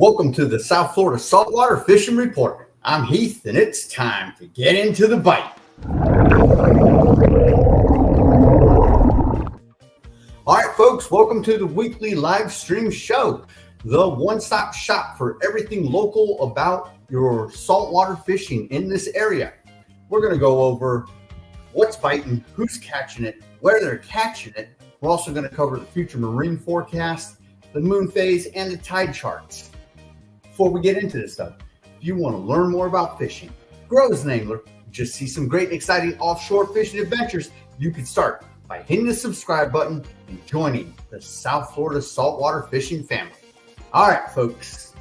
Welcome to the South Florida Saltwater Fishing Report. I'm Heath, and it's time to get into the bite. All right, folks, welcome to the weekly live stream show, the one-stop shop for everything local about your saltwater fishing in this area. We're going to go over what's biting, who's catching it, where they're catching it. We're also going to cover the future marine forecast, the moon phase, and the tide charts. Before we get into this stuff, if you want to learn more about fishing, grow as an angler, just see some great and exciting offshore fishing adventures, you can start by hitting the subscribe button and joining the South Florida Saltwater Fishing family. All right, folks,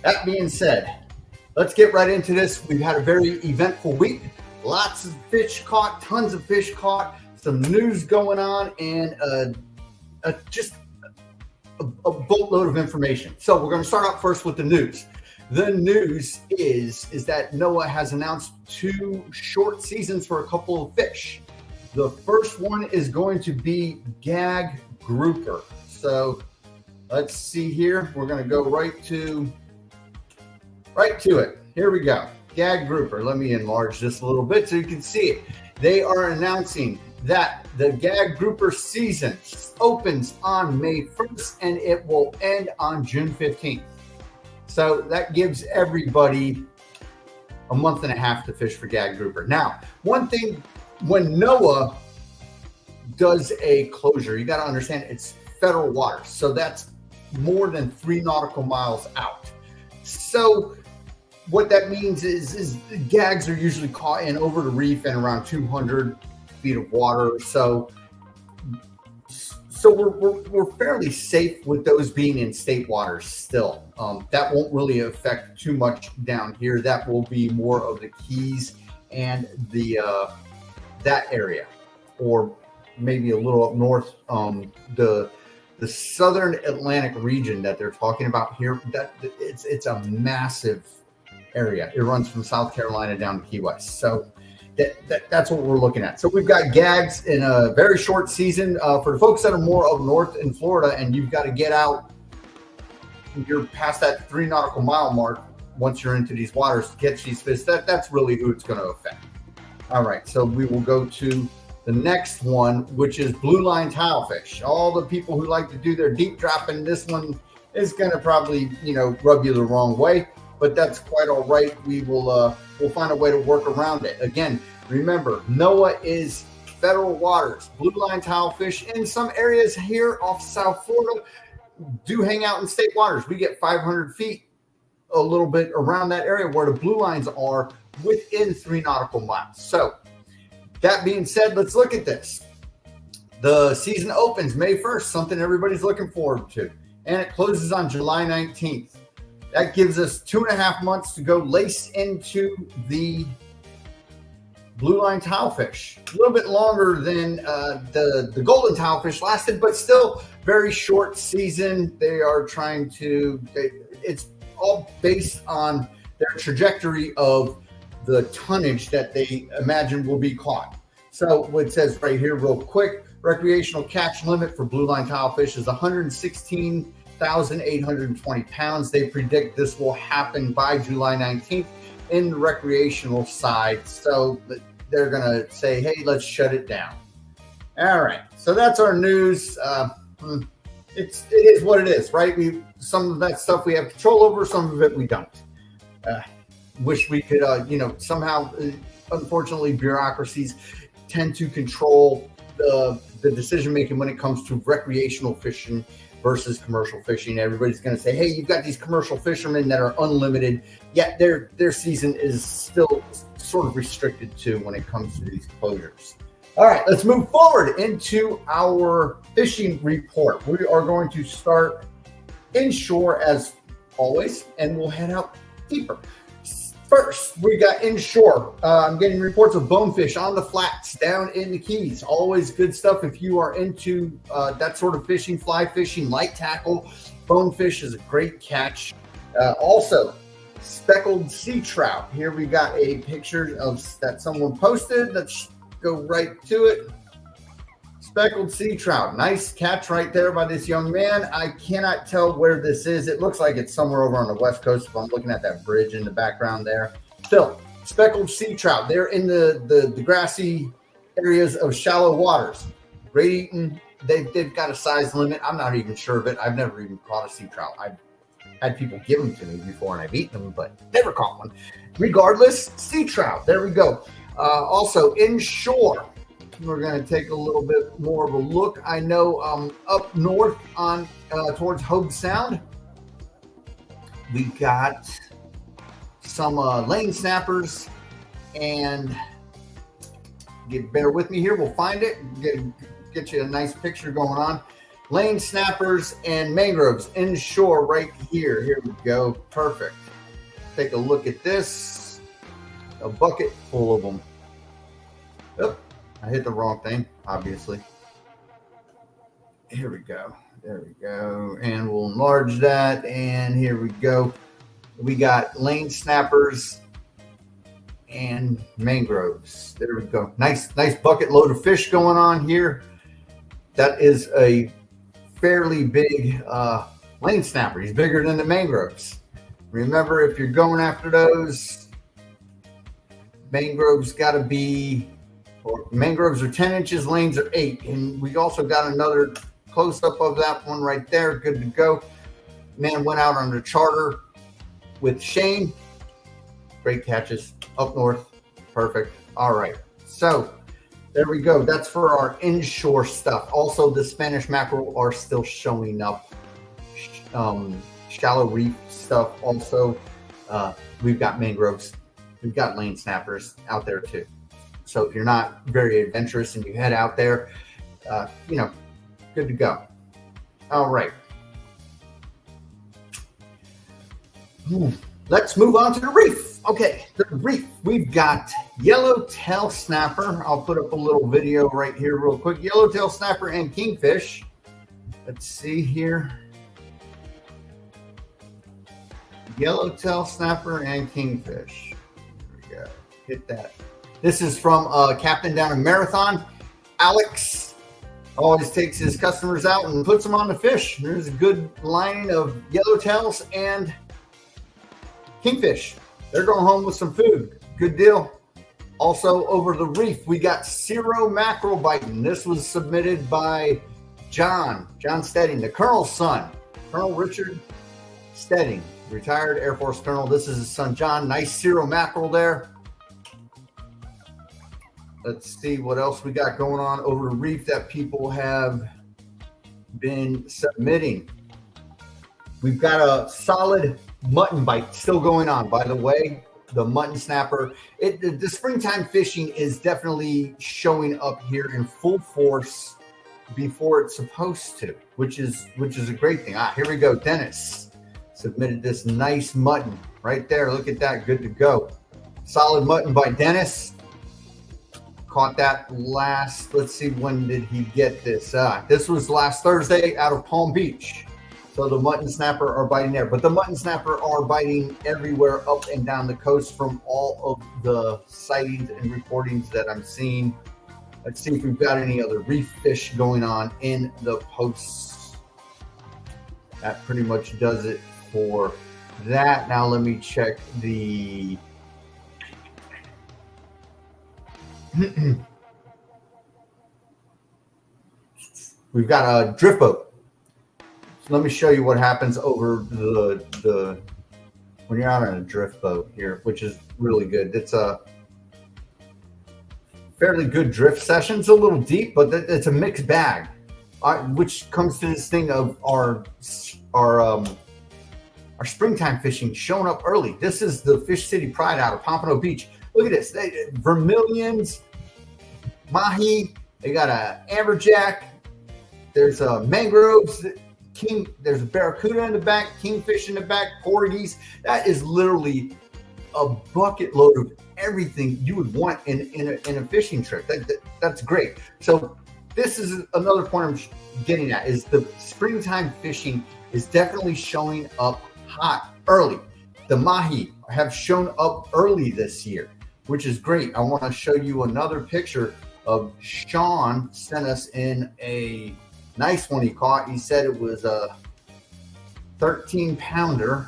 that being said, let's get right into this. We've had a very eventful week. Lots of fish caught, tons of fish caught, some news going on, and just a boatload of information. So we're going to start out first with the news. The news is that NOAA has announced 2 short seasons for a couple of fish. The first one is going to be Gag Grouper. So let's see here. We're going to go right to it. Here we go. Gag Grouper. Let me enlarge this a little bit so you can see it. They are announcing that the Gag Grouper season opens on May 1st and it will end on June 15th. So that gives everybody a month and a half to fish for Gag Grouper. Now, one thing, when NOAA does a closure, you got to understand it's federal waters. So that's more than 3 nautical miles out. So what that means is gags are usually caught in over the reef and around 200 feet of water. So we're fairly safe with those being in state waters still. That won't really affect too much down here. That will be more of the Keys and the that area, or maybe a little up north, the southern Atlantic region that they're talking about here. That it's a massive area. It runs from South Carolina down to Key West. So that's what we're looking at. So we've got gags in a very short season. For the folks that are more up north in Florida and you've got to get out, you're past that 3 nautical mile mark once you're into these waters to catch these fish. That's really who it's going to affect. All right, so we will go to the next one, which is blue line tilefish. All the people who like to do their deep dropping, this one is going to probably, rub you the wrong way, but that's quite all right. We'll find a way to work around it. Again, remember, NOAA is federal waters. Blue line tilefish in some areas here off South Florida do hang out in state waters. We get 500 feet, a little bit around that area where the blue lines are within 3 nautical miles. So that being said, let's look at this. The season opens May 1st, something everybody's looking forward to, and it closes on July 19th. That gives us 2.5 months to go lace into the blue line tilefish. A little bit longer than the golden tilefish lasted, but still very short season. They are trying to, it's all based on their trajectory of the tonnage that they imagine will be caught. So what it says right here real quick, recreational catch limit for blue line tilefish is 116,820 pounds. They predict this will happen by July 19th in the recreational side. So they're going to say, hey, let's shut it down. All right. So that's our news. It is what it is, right? Some of that stuff we have control over, some of it we don't. Wish we could, somehow, unfortunately, bureaucracies tend to control the decision-making when it comes to recreational fishing versus commercial fishing. Everybody's going to say, hey, you've got these commercial fishermen that are unlimited, yet their season is still sort of restricted to when it comes to these closures. All right, let's move forward into our fishing report. We are going to start inshore as always, and we'll head out deeper. First, we got inshore. I'm getting reports of bonefish on the flats down in the Keys. Always good stuff if you are into that sort of fishing, fly fishing, light tackle. Bonefish is a great catch. Also, speckled sea trout. Here we got a picture of that someone posted. Let's go right to it. speckled sea trout. Nice catch right there by this young man. I cannot tell where this is. It looks like it's somewhere over on the west coast if I'm looking at that bridge in the background there. Still, speckled sea trout. They're in the grassy areas of shallow waters. Great eating. They've got a size limit. I'm not even sure of it. I've never even caught a sea trout. I've had people give them to me before and I've eaten them, but never caught one. Regardless, sea trout. There we go. Also, inshore. We're going to take a little bit more of a look. I know up north on towards Hogue Sound, we got some lane snappers, and bear with me here. We'll find it. Get you a nice picture going on. Lane snappers and mangroves inshore right here. Here we go. Perfect. Take a look at this. A bucket full of them. Oh, I hit the wrong thing, obviously. Here we go. There we go. And we'll enlarge that. And here we go. We got lane snappers and mangroves. There we go. Nice bucket load of fish going on here. That is a fairly big lane snapper. He's bigger than the mangroves. Remember, if you're going after those, mangroves got to be, or mangroves are 10 inches, lanes are 8. And we also got another close-up of that one right there. Good to go. Man went out on the charter with Shane. Great catches up north. Perfect. All right. So there we go. That's for our inshore stuff. Also, the Spanish mackerel are still showing up. Shallow reef stuff also. We've got mangroves. We've got lane snappers out there too. So if you're not very adventurous and you head out there, good to go. All right. Let's move on to the reef. Okay, the reef. We've got yellowtail snapper. I'll put up a little video right here real quick. Yellowtail snapper and kingfish. Let's see here. Yellowtail snapper and kingfish. There we go. Hit that. This is from Captain down in Marathon. Alex always takes his customers out and puts them on the fish. There's a good line of yellowtails and kingfish. They're going home with some food. Good deal. Also over the reef, we got Cero mackerel biting. This was submitted by John Stedding, the Colonel's son. Colonel Richard Stedding, retired Air Force Colonel. This is his son, John. Nice Cero mackerel there. Let's see what else we got going on over the reef that people have been submitting. We've got a solid mutton bite still going on, by the way. The mutton snapper. The springtime fishing is definitely showing up here in full force before it's supposed to, which is a great thing. Here we go. Dennis submitted this nice mutton right there. Look at that. Good to go. Solid mutton by Dennis. Caught that last, let's see, when did he get this? This was last Thursday out of Palm Beach. So the mutton snapper are biting there. But the mutton snapper are biting everywhere up and down the coast from all of the sightings and reportings that I'm seeing. Let's see if we've got any other reef fish going on in the posts. That pretty much does it for that. Now let me check the... We've got a drift boat. So let me show you what happens over the when you're out on a drift boat here, which is really good. It's a fairly good drift session. It's a little deep, but it's a mixed bag, which comes to this thing of our springtime fishing showing up early. This is the Fish City Pride out of Pompano Beach. Look at this. Vermilions, mahi. They got a amberjack. There's mangroves. There's a barracuda in the back, kingfish in the back, porgies. That is literally a bucket load of everything you would want in a fishing trip. That's great. So this is another point I'm getting at, is the springtime fishing is definitely showing up hot early. The mahi have shown up early this year, which is great. I want to show you another picture Sean sent us in a nice one he caught. He said it was a 13-pounder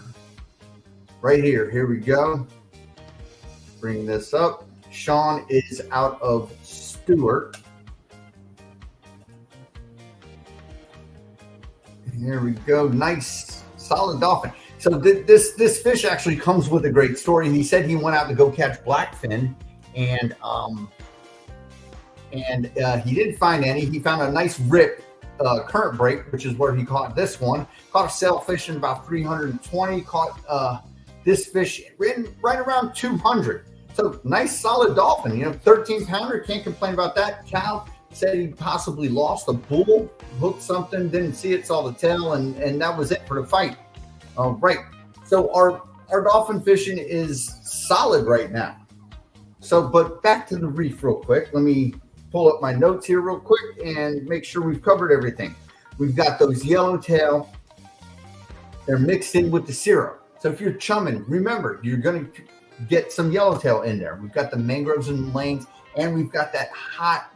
right here. Here we go. Bring this up. Sean is out of Stewart. Here we go. Nice, solid dolphin. So this fish actually comes with a great story. He said he went out to go catch blackfin, and he didn't find any. He found a nice rip current break, which is where he caught this one. Caught a sailfish in about 320. Caught this fish right around 200. So nice, solid dolphin. 13-pounder. Can't complain about that. Cal said he possibly lost a bull, hooked something, didn't see it, saw the tail, and that was it for the fight. All right. So our dolphin fishing is solid right now. So, but back to the reef real quick. Let me pull up my notes here real quick and make sure we've covered everything. We've got those yellowtail. They're mixed in with the syrup. So if you're chumming, remember, you're going to get some yellowtail in there. We've got the mangroves and lanes, and we've got that hot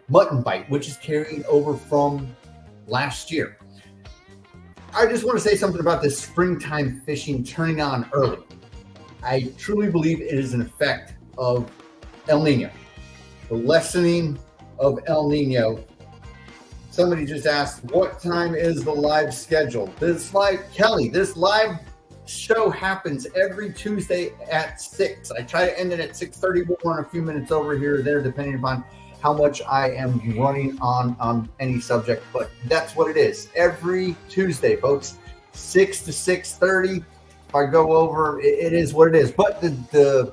mutton bite, which is carrying over from last year. I just want to say something about this springtime fishing turning on early. I truly believe it is an effect of El Nino, the lessening of El Nino. Somebody just asked, what time is the live schedule? This live show happens every Tuesday at 6. I try to end it at 6:30. We'll run a few minutes over here or there, depending upon how much I am running on any subject, but that's what it is. Every Tuesday, folks, 6 to 6:30. If I go over, it is what it is. But the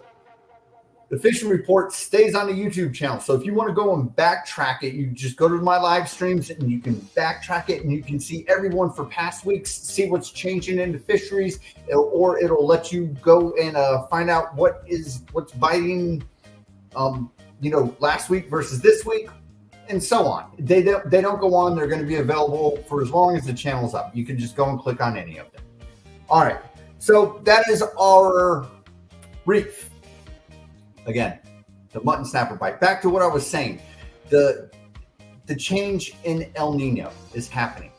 fishing report stays on the YouTube channel. So if you want to go and backtrack it, you just go to my live streams and you can backtrack it and you can see everyone for past weeks, see what's changing in the fisheries, or it'll let you go and find out what's biting, last week versus this week, and so on. They don't go on. They're going to be available for as long as the channel's up. You can just go and click on any of them. All right. So that is our reef. Again, the mutton snapper bite. Back to what I was saying. The change in El Nino is happening.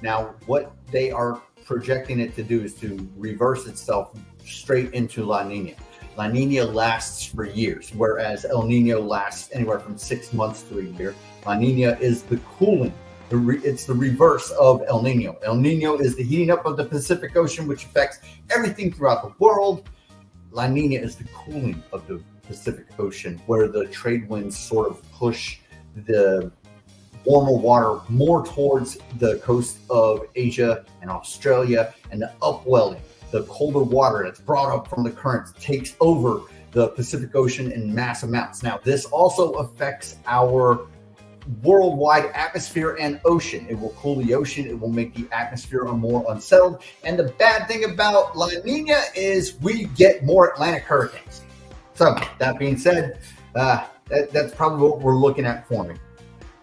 Now, what they are projecting it to do is to reverse itself straight into La Nina. La Nina lasts for years, whereas El Nino lasts anywhere from 6 months to a year. La Nina is the cooling. It's the reverse of El Nino. El Nino is the heating up of the Pacific Ocean, which affects everything throughout the world. La Nina is the cooling of the Pacific Ocean, where the trade winds sort of push the warmer water more towards the coast of Asia and Australia, and the upwelling, the colder water that's brought up from the currents, takes over the Pacific Ocean in mass amounts. Now, this also affects our worldwide atmosphere and ocean. It will cool the ocean. It will make the atmosphere more unsettled. And the bad thing about La Nina is we get more Atlantic hurricanes. So that being said, that's probably what we're looking at forming.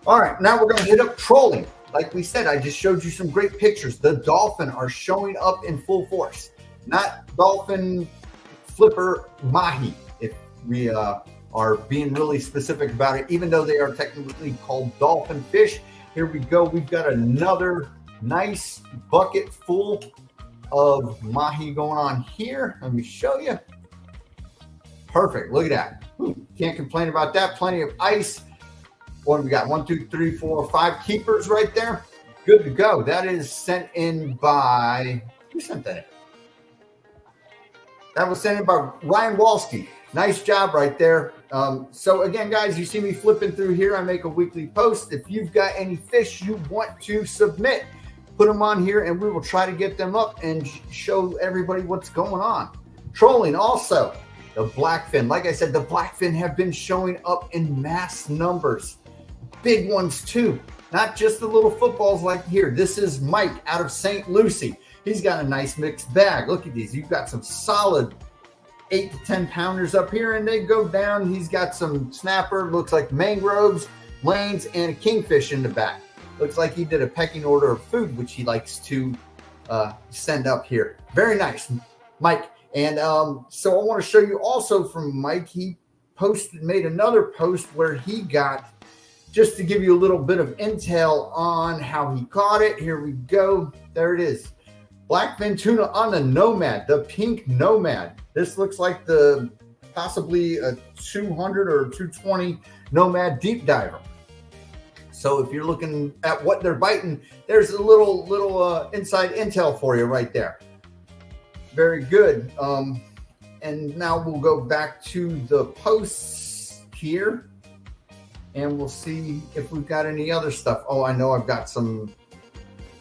All right, now we're going to hit up trolling. Like we said, I just showed you some great pictures. The dolphin are showing up in full force. Not dolphin flipper mahi, if we are being really specific about it, even though they are technically called dolphin fish. Here we go. We've got another nice bucket full of mahi going on here. Let me show you. Perfect. Look at that. Can't complain about that. Plenty of ice. What do we got? 1, 2, 3, 4, 5 keepers right there. Good to go. That is sent in by, who sent that in? That was sent in by Ryan Walski. Nice job right there. So again, guys, you see me flipping through here. I make a weekly post. If you've got any fish you want to submit, put them on here and we will try to get them up and show everybody what's going on. Trolling also. The blackfin. Like I said, the blackfin have been showing up in mass numbers. Big ones too. Not just the little footballs like here. This is Mike out of St. Lucie. He's got a nice mixed bag. Look at these. You've got some solid 8 to 10 pounders up here, and they go down. He's got some snapper, looks like mangroves, lanes, and a kingfish in the back. Looks like he did a pecking order of food, which he likes to send up here. Very nice, Mike. And so I want to show you also from Mike, he made another post where he got, just to give you a little bit of intel on how he caught it. Here we go. There it is. Blackfin tuna on the Nomad, the pink Nomad. This looks like the possibly a 200 or 220 Nomad deep diver. So if you're looking at what they're biting, there's a little inside intel for you right there. Very good. And now we'll go back to the posts here, and we'll see if we've got any other stuff. Oh, I know I've got some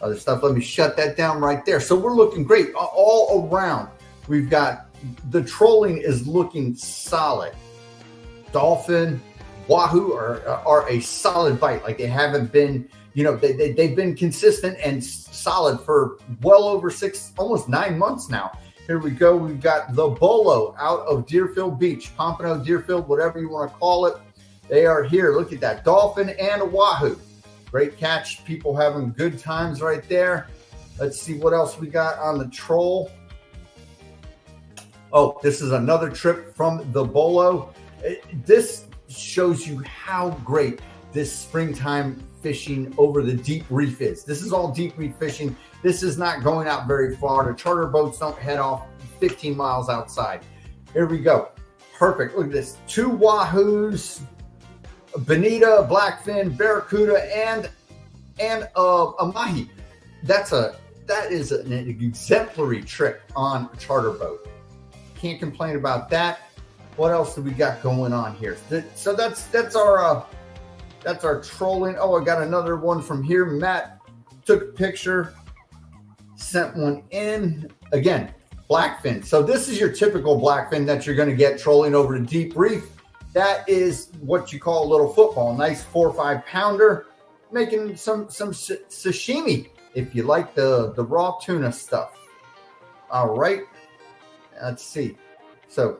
other stuff. Let me shut that down right there. So we're looking great all around. We've got the trolling is looking solid. Dolphin, wahoo are a solid bite. Like they haven't been, they've been consistent and solid for well over almost 9 months now. Here we go. We've got the Bolo out of Deerfield Beach, Pompano, Deerfield, whatever you want to call it. They are here. Look at that. Dolphin and a wahoo. Great catch. People having good times right there. Let's see what else we got on the troll. Oh, this is another trip from the Bolo. This shows you how great this springtime fishing over the deep reef is. This is all deep reef fishing. This is not going out very far. The charter boats don't head off 15 miles outside. Here we go. Perfect. Look at this. 2 wahoos, bonita, blackfin, barracuda, and a mahi. That is an exemplary trip on a charter boat. Can't complain about that. What else do we got going on here? So that's our trolling. Oh, I got another one from here. Matt took a picture, sent one in. Again, blackfin. So this is your typical blackfin that you're going to get trolling over the deep reef. That is what you call a little football. Nice 4 or 5 pounder, making some sashimi if you like the raw tuna stuff. All right. Let's see. So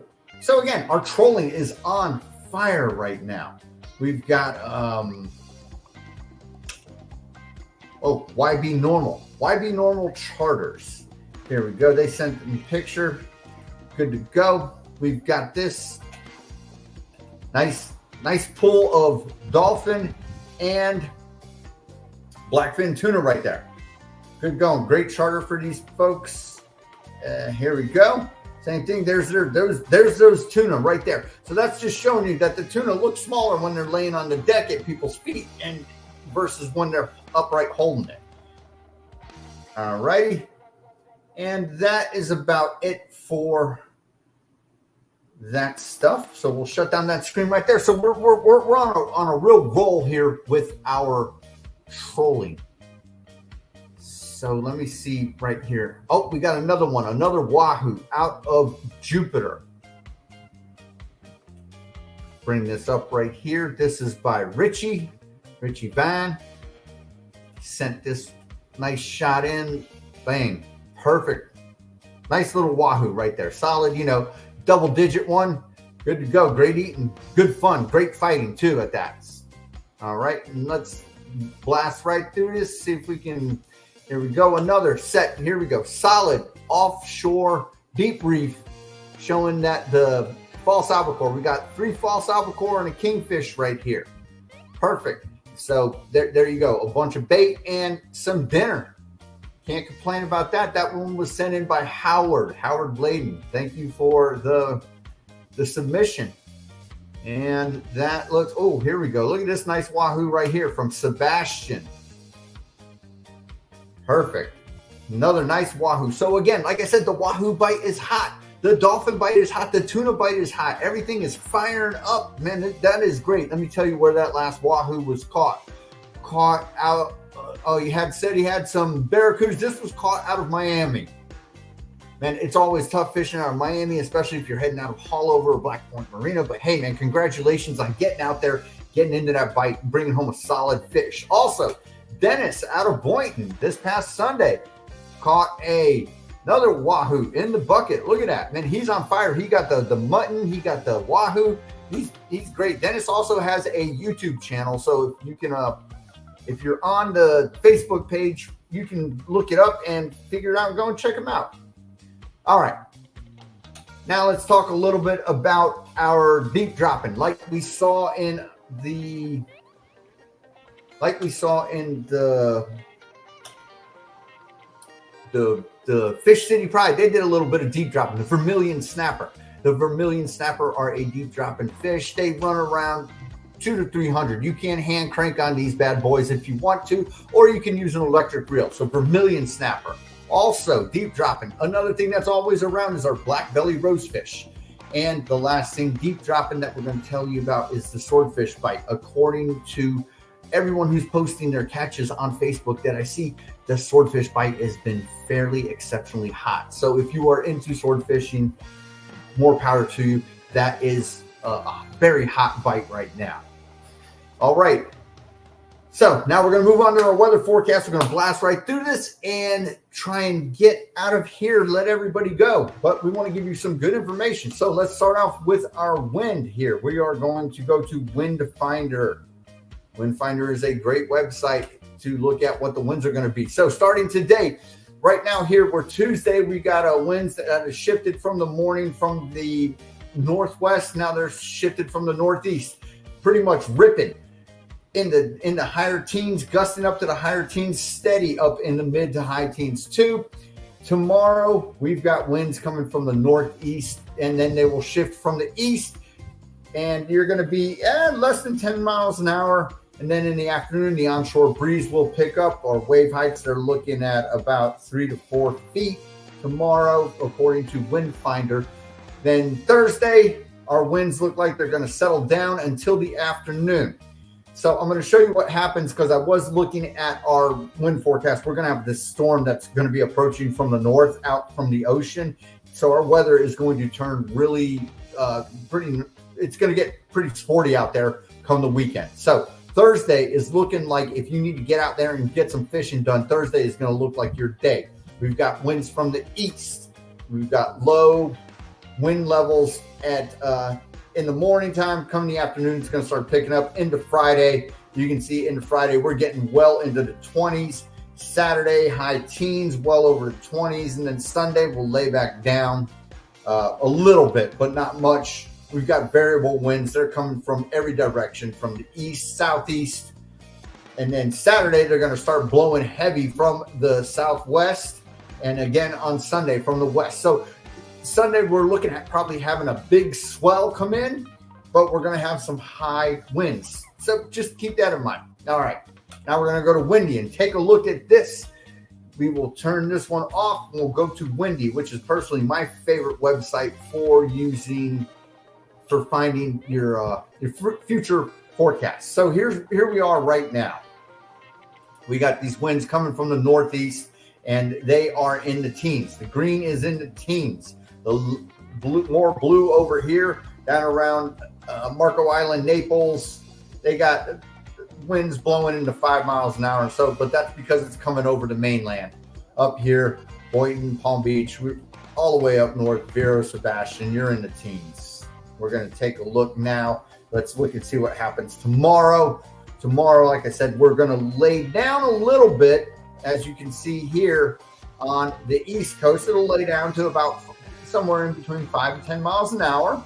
again, our trolling is on fire right now. We've got YB Normal Charters. Here we go. They sent me a picture. Good to go. We've got this nice pool of dolphin and blackfin tuna right there. Good going. Great charter for these folks. Here we go. Same thing. There's those tuna right there. So that's just showing you that the tuna looks smaller when they're laying on the deck at people's feet and versus when they're upright holding it. All righty. And that is about it for that stuff. So we'll shut down that screen right there. So we're on a real roll here with our trolling. So let me see right here. Oh, we got another one, another wahoo out of Jupiter. Bring this up right here. This is by Richie Van. Sent this nice shot in. Bang. Perfect. Nice little wahoo right there. Solid, double digit one. Good to go. Great eating. Good fun. Great fighting too at that. All right. And let's blast right through this. See if we can. Here we go. Another set. Here we go. Solid offshore deep reef showing that the false albacore. We got 3 false albacore and a kingfish right here. Perfect. So there you go. A bunch of bait and some dinner. Can't complain about that. That one was sent in by Howard Bladen. Thank you for the submission. And that looks, oh, here we go. Look at this nice wahoo right here from Sebastian. Perfect. Another nice wahoo. So again, like I said, the wahoo bite is hot. The dolphin bite is hot. The tuna bite is hot. Everything is firing up, man. That is great. Let me tell you where that last wahoo was caught. Caught out. Said he had some barracudas. This was caught out of Miami. Man, it's always tough fishing out of Miami, especially if you're heading out of Haulover or Black Point Marina. But hey, man, congratulations on getting out there, getting into that bite, bringing home a solid fish. Also, Dennis out of Boynton this past Sunday caught another wahoo in the bucket. Look at that, man. He's on fire. He got the mutton. He got the wahoo. He's great. Dennis also has a YouTube channel, so you can if you're on the Facebook page, you can look it up and figure it out and go and check him out. All right. Now let's talk a little bit about our deep dropping. Like we saw in the Fish City Pride, they did a little bit of deep dropping. The vermilion snapper. The vermilion snapper are a deep dropping fish. They run around 200 to 300. You can hand crank on these bad boys if you want to, or you can use an electric reel. So vermilion snapper. Also deep dropping. Another thing that's always around is our black belly rosefish. And the last thing deep dropping that we're going to tell you about is the swordfish bite. According to everyone who's posting their catches on Facebook that I see, the swordfish bite has been fairly exceptionally hot. So if you are into sword fishing, more power to you. That is a very hot bite right now. All right. So now we're going to move on to our weather forecast. We're going to blast right through this and try and get out of here, let everybody go. But we want to give you some good information. So let's start off with our wind here. We are going to go to WindFinder. WindFinder is a great website to look at what the winds are going to be. So starting today, right now here, we're Tuesday. We got a winds that have shifted from the morning from the northwest. Now they're shifted from the northeast, pretty much ripping in the higher teens, gusting up to the higher teens, steady up in the mid to high teens too. Tomorrow, we've got winds coming from the northeast, and then they will shift from the east, and you're going to be less than 10 miles an hour. And then in the afternoon, the onshore breeze will pick up. Our wave heights, they're looking at about 3 to 4 feet tomorrow, according to WindFinder. Then Thursday, our winds look like they're going to settle down until the afternoon. So I'm going to show you what happens because I was looking at our wind forecast. We're going to have this storm that's going to be approaching from the north out from the ocean. So our weather is going to turn really it's going to get pretty sporty out there come the weekend. So Thursday is looking like if you need to get out there and get some fishing done, Thursday is going to look like your day. We've got winds from the east. We've got low wind levels at in the morning time. Come the afternoon, it's going to start picking up into Friday. You can see into Friday, we're getting well into the 20s. Saturday, high teens, well over the 20s. And then Sunday, we'll lay back down a little bit, but not much. We've got variable winds. They're coming from every direction, from the east, southeast. And then Saturday, they're going to start blowing heavy from the southwest. And again, on Sunday, from the west. So Sunday, we're looking at probably having a big swell come in, but we're going to have some high winds. So just keep that in mind. All right. Now we're going to go to Windy and take a look at this. We will turn this one off and we'll go to Windy, which is personally my favorite website for finding your future forecast. So here we are right now. We got these winds coming from the northeast, and they are in the teens. The green is in the teens. The more blue over here, down around Marco Island, Naples, they got winds blowing into 5 miles an hour or so, but that's because it's coming over the mainland. Up here, Boynton, Palm Beach, all the way up north, Vero, Sebastian, you're in the teens. We're going to take a look now. Let's look and see what happens tomorrow. Tomorrow, like I said, we're going to lay down a little bit. As you can see here on the East Coast, it'll lay down to about somewhere in between 5 and 10 miles an hour.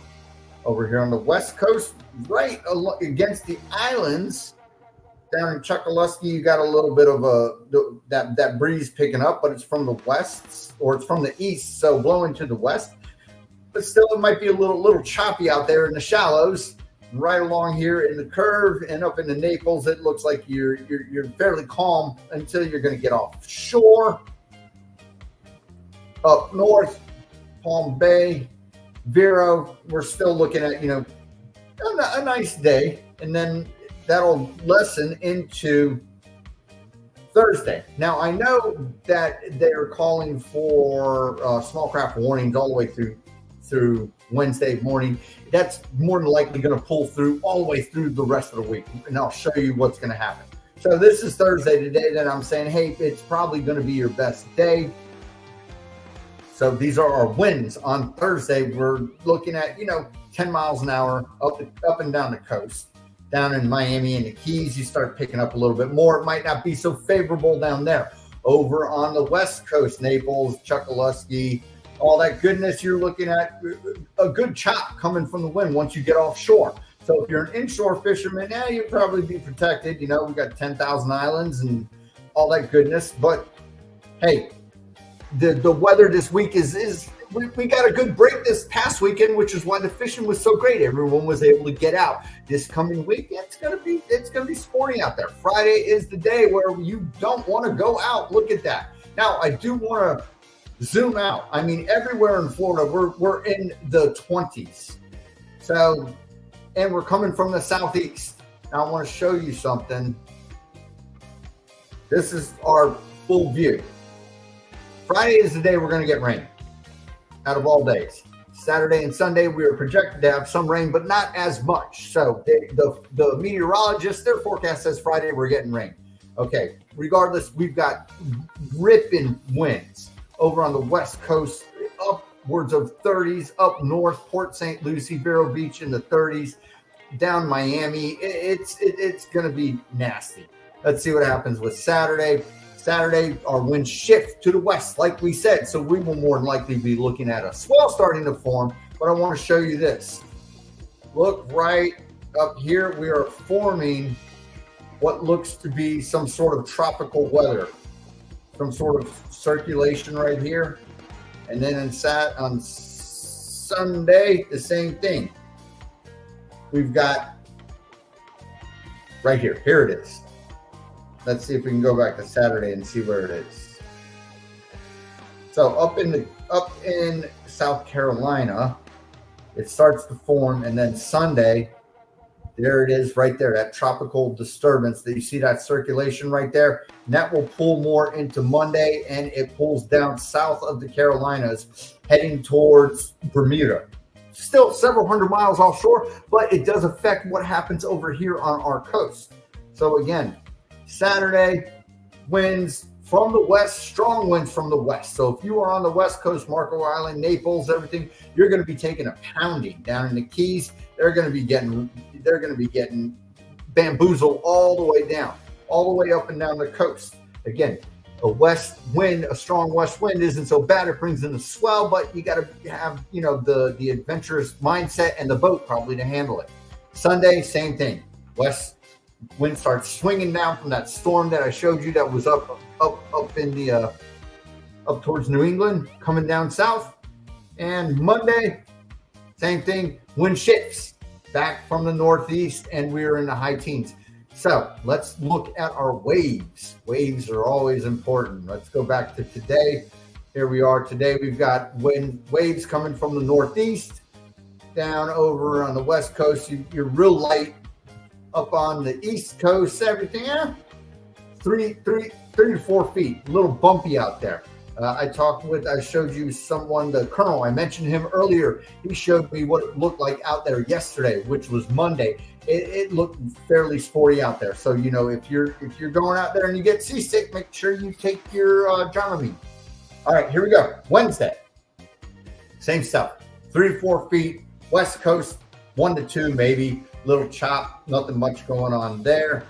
Over here on the West Coast, right against the islands, down in Chokoloskee, you got a little bit of that breeze picking up, but it's from the west, or it's from the east, so blowing to the west. But still, it might be a little choppy out there in the shallows. Right along here in the curve and up into Naples, it looks like you're fairly calm until you're going to get offshore. Up north, Palm Bay, Vero, we're still looking at a nice day, and then that'll lessen into Thursday. Now I know that they're calling for small craft warnings all the way through Wednesday morning. That's more than likely going to pull through all the way through the rest of the week, and I'll show you what's going to happen. So this is Thursday today that I'm saying, hey, it's probably going to be your best day. So these are our winds on Thursday. We're looking at 10 miles an hour up and down the coast. Down in Miami and the Keys, you start picking up a little bit more. It might not be so favorable down there. Over on the West Coast, Naples, Chokoloskee, all that goodness. You're looking at a good chop coming from the wind once you get offshore. So if you're an inshore fisherman, you'll probably be protected. You know, we've got 10,000 islands and all that goodness. But hey, the weather this week is we got a good break this past weekend, which is why the fishing was so great. Everyone was able to get out. This coming week, it's gonna be sporty out there. Friday is the day where you don't want to go out. Look at that. Now I do want to zoom out. I mean, everywhere in Florida, we're in the 20s. So, and we're coming from the southeast. Now I want to show you something. This is our full view. Friday is the day we're going to get rain out of all days. Saturday and Sunday, we are projected to have some rain, but not as much. So the meteorologists, their forecast says Friday we're getting rain. Okay, regardless, we've got ripping winds over on the west coast, upwards of 30s, up north, Port St. Lucie, Vero Beach in the 30s, down Miami. It's going to be nasty. Let's see what happens with Saturday. Saturday, our winds shift to the west, like we said, so we will more than likely be looking at a swell starting to form. But I want to show you this. Look right up here. We are forming what looks to be some sort of tropical weather, some sort of circulation right here. And then on Sunday, the same thing. We've got right here. Here it is. Let's see if we can go back to Saturday and see where it is. So up in South Carolina, it starts to form, and then Sunday, there it is right there, that tropical disturbance that you see, that circulation right there. And that will pull more into Monday, and it pulls down south of the Carolinas, heading towards Bermuda. Still several hundred miles offshore, but it does affect what happens over here on our coast. So again, Saturday, winds from the west, strong winds from the west. So if you are on the west coast, Marco Island, Naples, everything, you're going to be taking a pounding down in the Keys. They're going to be getting bamboozled all the way down, all the way up and down the coast. Again, a strong west wind isn't so bad. It brings in the swell, but you got to have, the adventurous mindset and the boat probably to handle it. Sunday, same thing. West wind starts swinging down from that storm that I showed you that was up in the up towards New England, coming down south. And Monday, same thing. Wind shifts back from the northeast, and we're in the high teens. So let's look at our waves. Waves are always important. Let's go back to today. Here we are today. We've got waves coming from the northeast down over on the west coast. You're real light. Up on the east coast, everything, 3 to 4 feet, a little bumpy out there. I showed you the colonel, I mentioned him earlier. He showed me what it looked like out there yesterday, which was Monday. It looked fairly sporty out there. So, if you're going out there and you get seasick, make sure you take your Dramamine. All right, here we go. Wednesday, same stuff, 3 to 4 feet, west coast, 1 to 2 maybe. Little chop, nothing much going on there.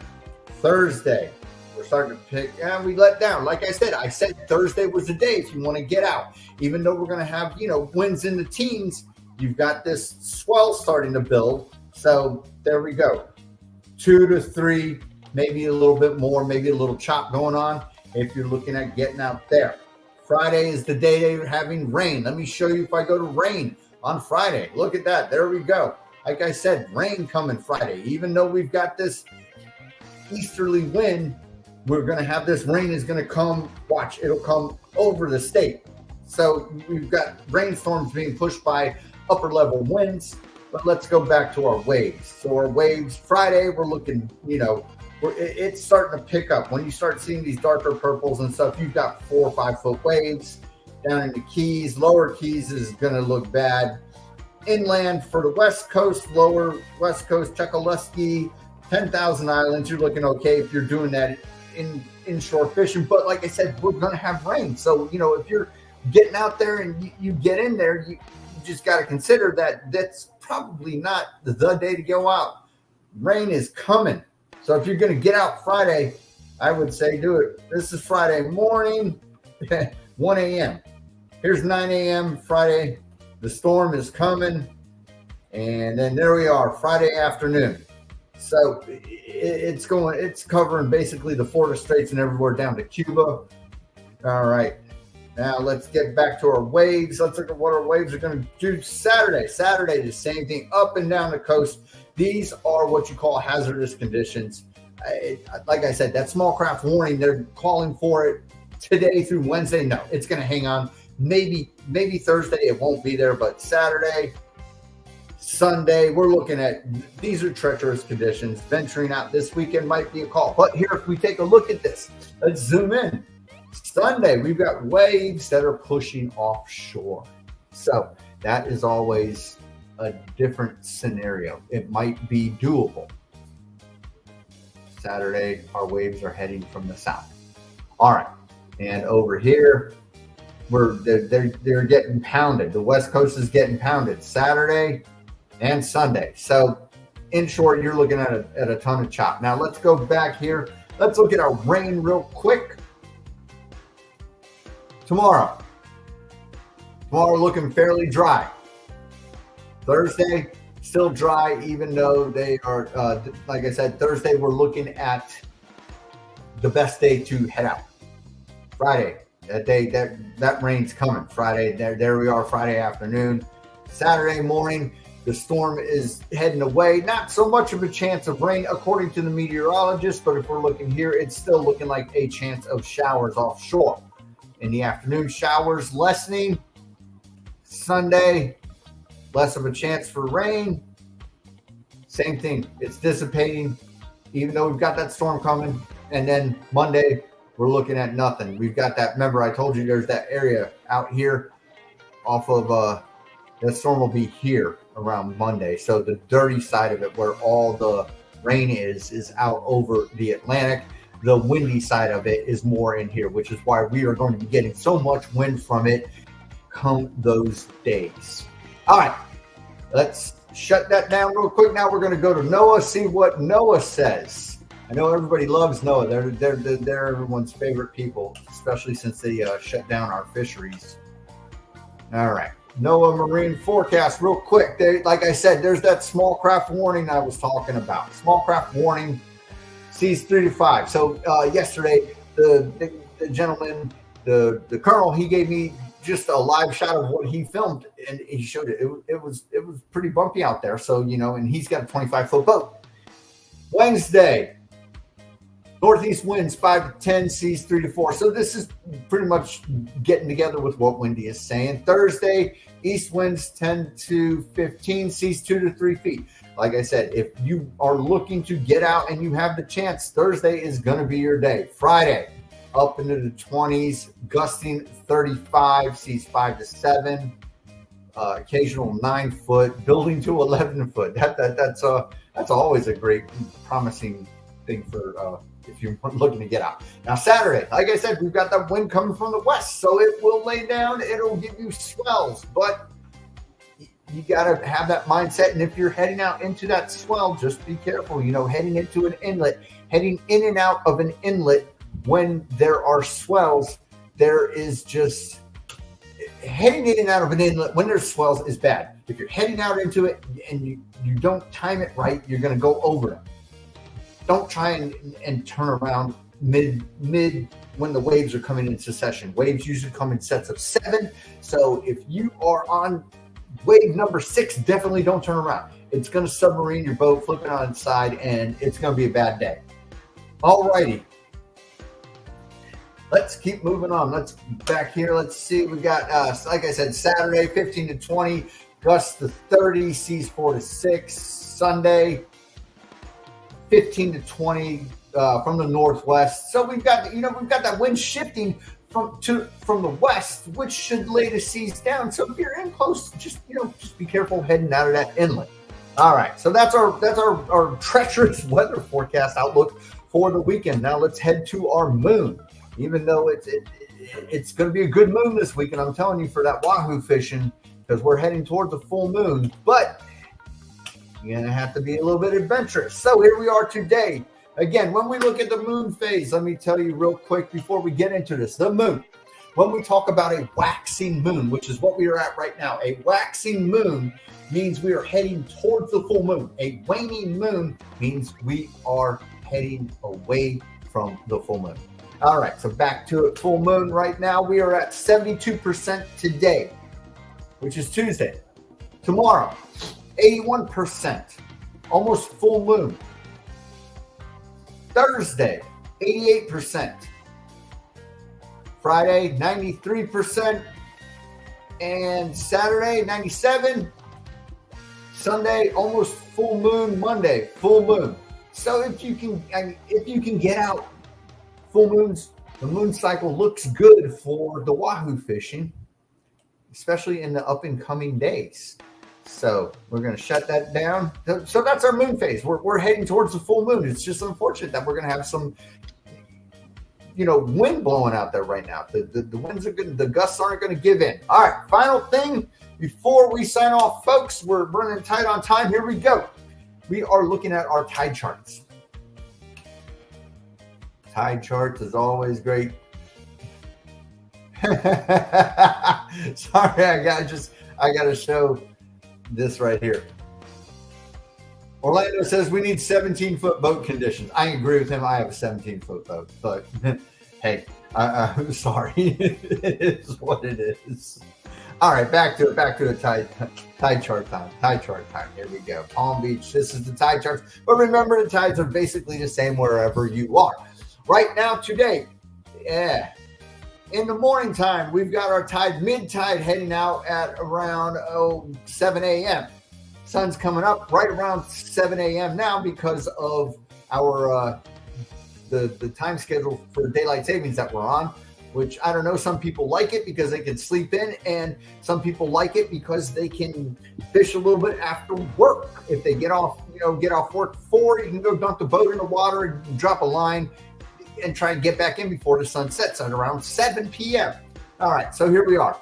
Thursday, we're starting to pick, and we let down. Like I said Thursday was the day if you want to get out. Even though we're going to have, winds in the teens, you've got this swell starting to build. So there we go. 2 to 3, maybe a little bit more, maybe a little chop going on if you're looking at getting out there. Friday is the day they're having rain. Let me show you if I go to rain on Friday. Look at that. There we go. Like I said, rain coming Friday. Even though we've got this easterly wind, we're going to have this rain is going to come. Watch, it'll come over the state. So we've got rainstorms being pushed by upper level winds. But let's go back to our waves. So our waves Friday, we're looking, it's starting to pick up. When you start seeing these darker purples and stuff, you've got 4 or 5 foot waves down in the Keys. Lower Keys is going to look bad. Inland for the west coast, lower west coast, Chokoloskee, 10,000 islands, you're looking okay if you're doing that inshore fishing. But like I said, we're going to have rain. So, if you're getting out there and you get in there, you just got to consider that that's probably not the day to go out. Rain is coming. So if you're going to get out Friday, I would say do it. This is Friday morning, 1 a.m. Here's 9 a.m. Friday. The storm is coming. And then there we are, Friday afternoon. So it's covering basically the Florida Straits and everywhere down to Cuba. All right. Now let's get back to our waves. Let's look at what our waves are going to do Saturday. Saturday, the same thing, up and down the coast. These are what you call hazardous conditions. Like I said, that small craft warning, they're calling for it today through Wednesday. No, it's going to hang on. Maybe Thursday it won't be there, but Saturday, Sunday, we're looking at, these are treacherous conditions. Venturing out this weekend might be a call. But here, if we take a look at this, let's zoom in. Sunday, we've got waves that are pushing offshore. So that is always a different scenario. It might be doable. Saturday, our waves are heading from the south. All right. And over here, they're getting pounded. The West Coast is getting pounded Saturday and Sunday. So inshore, you're looking at a ton of chop. Now let's go back here. Let's look at our rain real quick. Tomorrow looking fairly dry. Thursday, still dry, even though they are, like I said, Thursday, we're looking at the best day to head out. Friday, that day, that rain's coming. Friday, there we are, Friday afternoon. Saturday morning, the storm is heading away. Not so much of a chance of rain, according to the meteorologist, but if we're looking here, it's still looking like a chance of showers offshore. In the afternoon, showers lessening. Sunday, less of a chance for rain. Same thing, it's dissipating, even though we've got that storm coming. And then Monday, we're looking at nothing. We've got that, remember I told you there's that area out here off of, that storm will be here around Monday. So the dirty side of it, where all the rain is out over the Atlantic. The windy side of it is more in here, which is why we are going to be getting so much wind from it come those days. All right, let's shut that down real quick. Now we're going to go to NOAA, see what NOAA says. I know everybody loves NOAA. They're everyone's favorite people, especially since they shut down our fisheries. All right, NOAA marine forecast real quick. Like I said, there's that small craft warning I was talking about. Small craft warning. Seas 3 to 5. So yesterday, the gentleman, the colonel, he gave me just a live shot of what he filmed, and he showed it. It was pretty bumpy out there. So and he's got a 25-foot boat. Wednesday, northeast winds 5 to 10, seas 3 to 4. So this is pretty much getting together with what Wendy is saying. Thursday, east winds 10 to 15, seas 2 to 3 feet. Like I said, if you are looking to get out and you have the chance, Thursday is going to be your day. Friday, up into the 20s, gusting 35, seas 5 to 7, occasional 9 foot, building to 11 foot. That's always a great, promising thing for if you're looking to get out. Now Saturday, like I said, we've got that wind coming from the west, so it will lay down. It'll give you swells, but you got to have that mindset. And if you're heading out into that swell, just be careful, heading into an inlet, heading in and out of an inlet when there are swells, there is just heading in and out of an inlet when there's swells is bad. If you're heading out into it and you don't time it right, you're going to go over it. Don't try and turn around mid when the waves are coming in succession. Waves usually come in sets of 7. So if you are on wave number 6, definitely don't turn around. It's going to submarine your boat, flip it on its side, and it's going to be a bad day. All righty. Let's keep moving on. Let's back here. Let's see. We got, like I said, Saturday, 15 to 20, gusts to 30, seas 4 to 6. Sunday, 15 to 20 from the northwest. So we've got that wind shifting from the west, which should lay the seas down. So if you're in close, just be careful heading out of that inlet. All right, so that's our treacherous weather forecast outlook for the weekend. Now let's head to our moon. Even though it's going to be a good moon this weekend, I'm telling you, for that wahoo fishing, because we're heading towards a full moon. But you're going to have to be a little bit adventurous. So here we are today. Again, when we look at the moon phase, let me tell you real quick before we get into this. The moon when we talk about a waxing moon, which is what we are at right now. A waxing moon means we are heading towards the full moon. A waning moon means we are heading away from the full moon. All right, so back to it. Full moon right now, we are at 72% today, which is Tuesday. Tomorrow, 81%, almost full moon. Thursday, 88%. Friday, 93%. And Saturday, 97%. Sunday, almost full moon. Monday, full moon. So if you can get out full moons, the moon cycle looks good for the wahoo fishing, especially in the up and coming days. So we're going to shut that down. So that's our moon phase. We're heading towards the full moon. It's just unfortunate that we're going to have some, wind blowing out there right now. The winds are good. The gusts aren't going to give in. All right. Final thing before we sign off, folks, we're running tight on time. Here we go. We are looking at our tide charts. Tide charts is always great. Sorry, I got to show this right here. Orlando says we need 17-foot boat conditions. I agree with him. I have a 17-foot boat, but hey, I'm sorry. It is what it is. All right, back to it. Tide chart time. Tide chart time. Here we go. Palm Beach. This is the tide charts. But remember, the tides are basically the same wherever you are. Right now, today, in the morning time, we've got our tide, mid-tide, heading out at around 7 a.m. Sun's coming up right around 7 a.m. now because of our the time schedule for daylight savings that we're on, which I don't know. Some people like it because they can sleep in, and some people like it because they can fish a little bit after work. If they get off work 4, you can go dump the boat in the water and drop a line and try and get back in before the sun sets at around 7 p.m. All right, so here we are.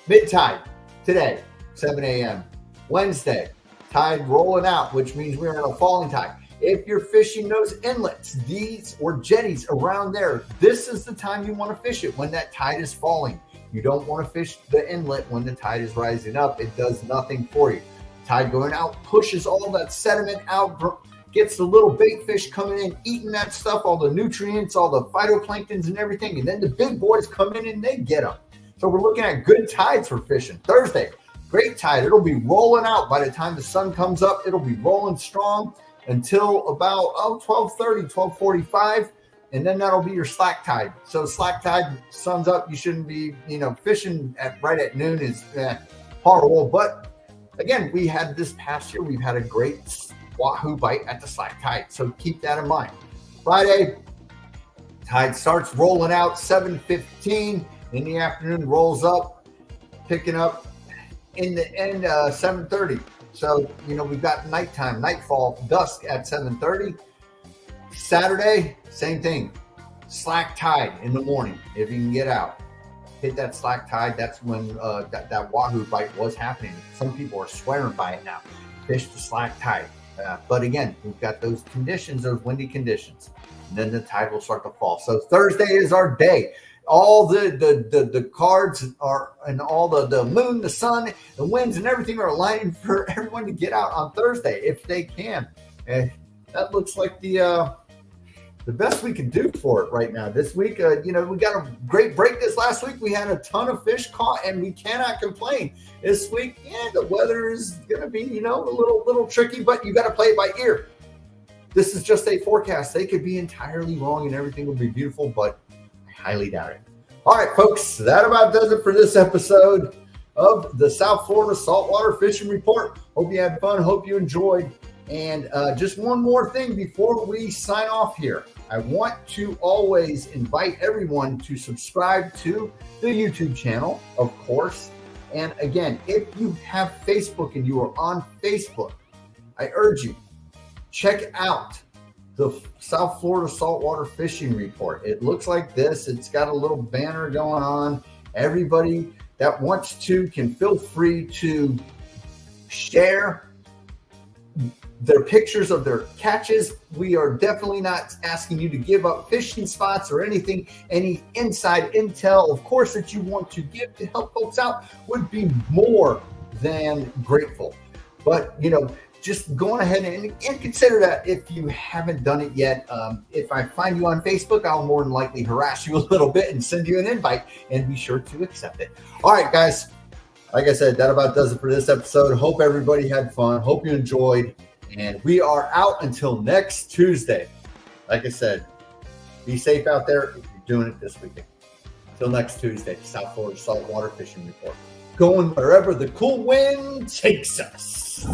Mid-tide today, 7 a.m. Wednesday, tide rolling out, which means we're in a falling tide. If you're fishing those inlets, these or jetties around there, this is the time you want to fish it, when that tide is falling. You don't want to fish the inlet when the tide is rising up. It does nothing for you. Tide going out pushes all that sediment out, gets the little bait fish coming in, eating that stuff, all the nutrients, all the phytoplanktons and everything. And then the big boys come in and they get them. So we're looking at good tides for fishing. Thursday, great tide. It'll be rolling out by the time the sun comes up. It'll be rolling strong until about 12:30, 12:45. And then that'll be your slack tide. So slack tide, sun's up. You shouldn't be, fishing right at noon is horrible. But again, we had this past year, we've had a great wahoo bite at the slack tide. So keep that in mind. Friday, tide starts rolling out 7:15 in the afternoon, rolls up, picking up in the end 7:30. So, we've got nighttime, nightfall, dusk at 7:30. Saturday, same thing. Slack tide in the morning if you can get out. Hit that slack tide. That's when that wahoo bite was happening. Some people are swearing by it now. Fish the slack tide. But again, we've got those conditions, those windy conditions. And then the tide will start to fall. So Thursday is our day. All the cards are, and all the moon, the sun, the winds, and everything are aligning for everyone to get out on Thursday if they can. And that looks like the best we can do for it right now. This week, we got a great break this last week. We had a ton of fish caught, and we cannot complain. This week, the weather is going to be, a little tricky, but you got to play it by ear. This is just a forecast. They could be entirely wrong, and everything will be beautiful, but I highly doubt it. All right, folks, that about does it for this episode of the South Florida Saltwater Fishing Report. Hope you had fun. Hope you enjoyed. And just one more thing before we sign off here. I want to always invite everyone to subscribe to the YouTube channel, of course. And again, if you have Facebook and you are on Facebook, I urge you, check out the South Florida Saltwater Fishing Report. It looks like this. It's got a little banner going on. Everybody that wants to can feel free to share their pictures of their catches. We are definitely not asking you to give up fishing spots or anything. Any inside intel, of course, that you want to give to help folks out would be more than grateful. But, you know, just go on ahead and consider that if you haven't done it yet. If I find you on Facebook, I'll more than likely harass you a little bit and send you an invite, and be sure to accept it. All right, guys. Like I said, that about does it for this episode. Hope everybody had fun. Hope you enjoyed. And we are out until next Tuesday. Like I said, be safe out there if you're doing it this weekend. Until next Tuesday, South Florida Saltwater Fishing Report. Going wherever the cool wind takes us.